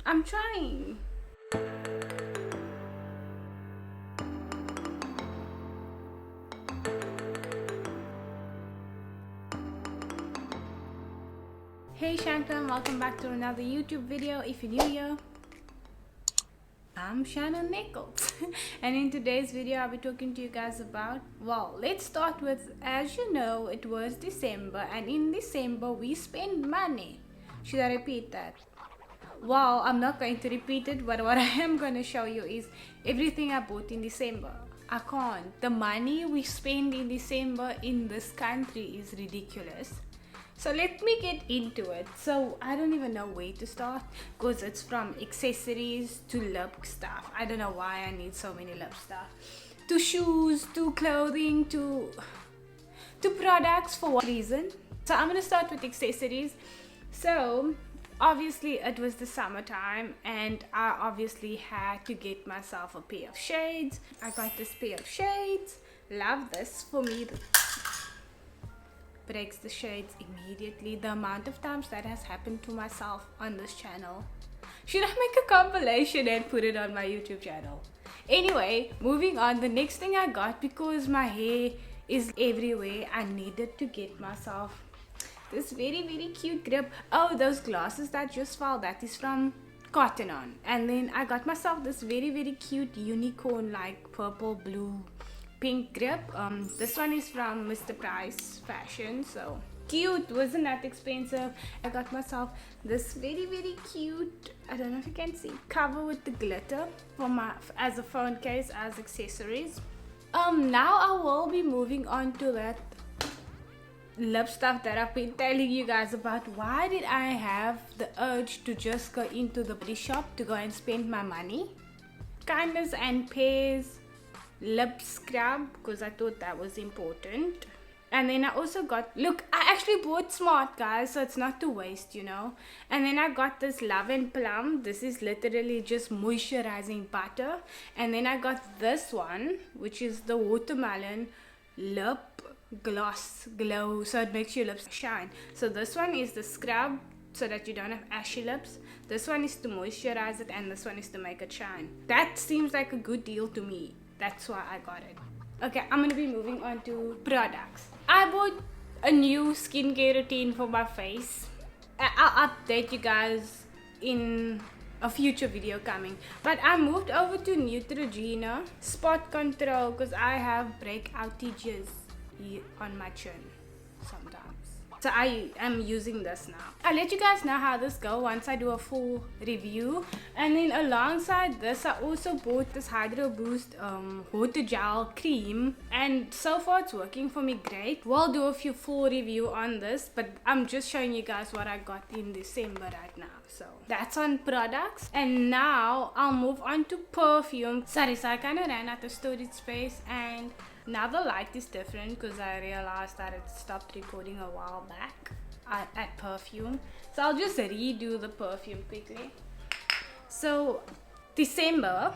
I'm trying. Hey Shannon, welcome back to another YouTube video. If you're new here, I'm Shannon Nichols. And in today's video, I'll be talking to you guys about, well, let's start with, as you know, it was December, and in December, we spend money. Should I repeat that? Well, I'm not going to repeat it, but what I am going to show you is everything I bought in December. I can't. The money we spend in December in this country is ridiculous. So let me get into it. So I don't even know where to start because it's from accessories to lip stuff. I don't know why I need so many lip stuff. To shoes, to clothing, to products, for what reason. So I'm going to start with accessories. So obviously it was the summertime and I obviously had to get myself a pair of shades. I got this pair of shades. Love this. For me, breaks the shades immediately. The amount of times that has happened to myself on this channel. Should I make a compilation and put it on my YouTube channel? Anyway, moving on. The next thing I got, because my hair is everywhere, I needed to get myself this very cute grip. Oh, those glasses that just fell, that is from Cotton On. And then I got myself this very cute unicorn like purple, blue, pink grip. This one is from Mr. Price Fashion, so cute. Wasn't that expensive. I got myself this very cute, I don't know if you can see, cover with the glitter for my as a phone case, as accessories. Now I will be moving on to that lip stuff that I've been telling you guys about. Why did I have the urge to just go into the body shop to go and spend my money? Kindness and Pears lip scrub, because I thought that was important. And then I also got, look, I actually bought Smart, guys, so it's not to waste, you know. And then I got this Love and Plum. This is literally just moisturizing butter. And then I got this one, which is the Watermelon Lip Gloss Glow, so it makes your lips shine. So this one is the scrub so that you don't have ashy lips. This one is to moisturize it, and this one is to make it shine. That seems like a good deal to me. That's why I got it. Okay, I'm gonna be moving on to products. I bought a new skincare routine for my face. I'll update you guys in a future video coming. But I moved over to Neutrogena Spot Control because I have breakout tears on my chin sometimes. So I am using this now. I'll let you guys know how this goes once I do a full review. And then alongside this, I also bought this Hydro Boost water gel cream, and so far it's working for me great. We'll do a few full review on this, but I'm just showing you guys what I got in December right now. So that's on products. And now I'll move on to perfume. Sorry, so I kind of ran out of storage space, and now the light is different because I realized that it stopped recording a while back at perfume. So I'll just redo the perfume quickly. So December,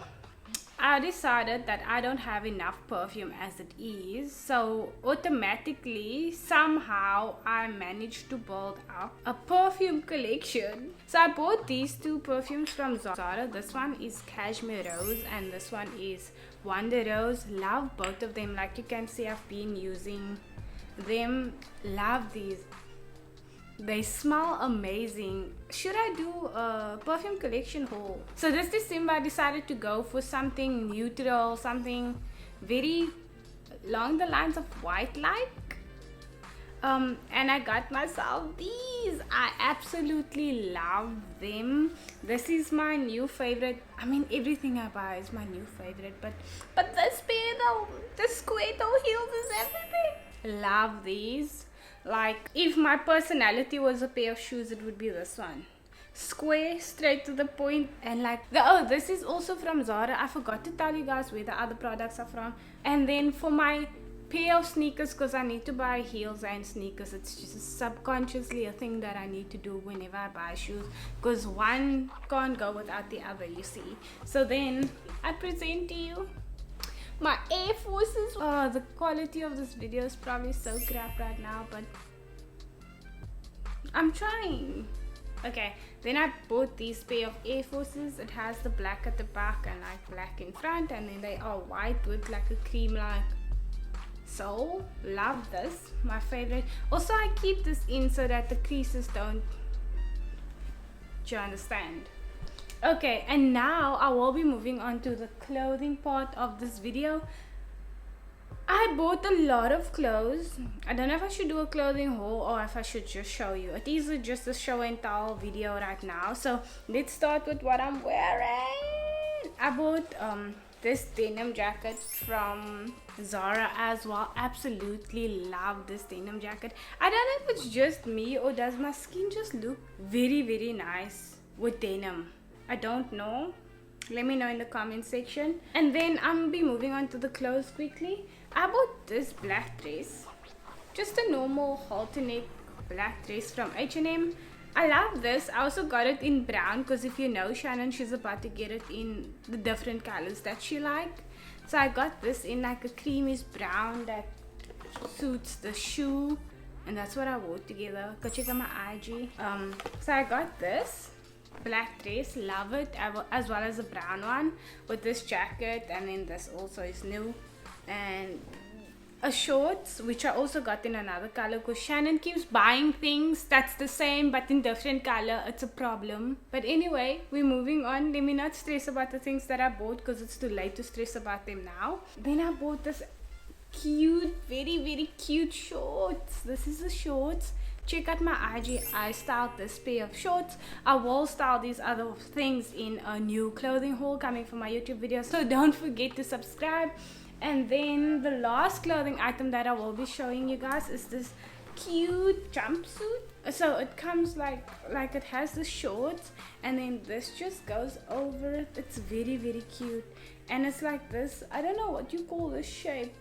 I decided that I don't have enough perfume as it is. So automatically, somehow, I managed to build up a perfume collection. So I bought these two perfumes from Zara. This one is Cashmere Rose and this one is Wonder Rose. Love both of them. Like you can see, I've been using them. Love these. They smell amazing. Should I do a perfume collection haul? So this December I decided to go for something neutral, something very along the lines of white like. And I got myself these. I absolutely love them. This is my new favorite. I mean, everything I buy is my new favorite, but this pair though, the square toe heels is everything. Love these. Like, if my personality was a pair of shoes, it would be this one. Square, straight to the point, and like, oh, this is also from Zara. I forgot to tell you guys where the other products are from. And then for my pair of sneakers, because I need to buy heels and sneakers, it's just subconsciously a thing that I need to do whenever I buy shoes, because one can't go without the other, you see. So then I present to you my Air Forces. Oh, the quality of this video is probably so crap right now, but I'm trying. Okay, then I bought these pair of Air Forces. It has the black at the back and like black in front, and then they are white with like a cream like. So love this, my favorite. Also, I keep this in so that the creases don't. Do you understand? Okay, and now I will be moving on to the clothing part of this video. I bought a lot of clothes. I don't know if I should do a clothing haul or if I should just show you. It is just a show and tell video right now. So let's start with what I'm wearing. I bought this denim jacket from Zara as well. Absolutely love this denim jacket. I don't know if it's just me or does my skin just look very nice with denim. I don't know. Let me know in the comment section. And then I'm be moving on to the clothes quickly. I bought this black dress, just a normal halter neck black dress from H&M. I love this. I also got it in brown because if you know Shannon, she's about to get it in the different colors that she like. So I got this in like a creamish brown that suits the shoe, and that's what I wore together. Go check out my IG. So I got this black dress, love it, as well as a brown one with this jacket, and then this also is new, and a shorts which I also got in another color because Shannon keeps buying things that's the same but in different color. It's a problem. But anyway, we're moving on. Let me not stress about the things that I bought because it's too late to stress about them now. Then I bought this cute, very cute shorts. This is the shorts. Check out my IG. I styled this pair of shorts. I will style these other things in a new clothing haul coming from my YouTube videos, so don't forget to subscribe. And then the last clothing item that I will be showing you guys is this cute jumpsuit. So it comes like it has the shorts, and then this just goes over it. It's very cute, and it's like this, I don't know what you call this shape,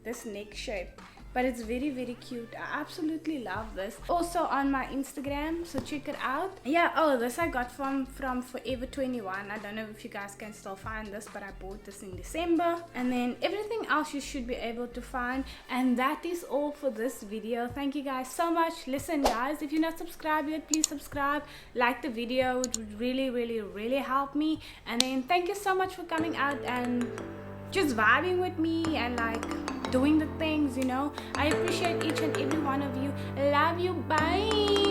this neck shape, but it's very cute. I absolutely love this. Also on my Instagram, so check it out. Yeah, oh, this I got from Forever 21. I don't know if you guys can still find this, but I bought this in December. And then everything else you should be able to find. And that is all for this video. Thank you guys so much. Listen guys, if you're not subscribed yet, please subscribe, like the video. It would really help me. And then thank you so much for coming out and just vibing with me and like doing the things, you know. I appreciate each and every one of you. Love you. Bye.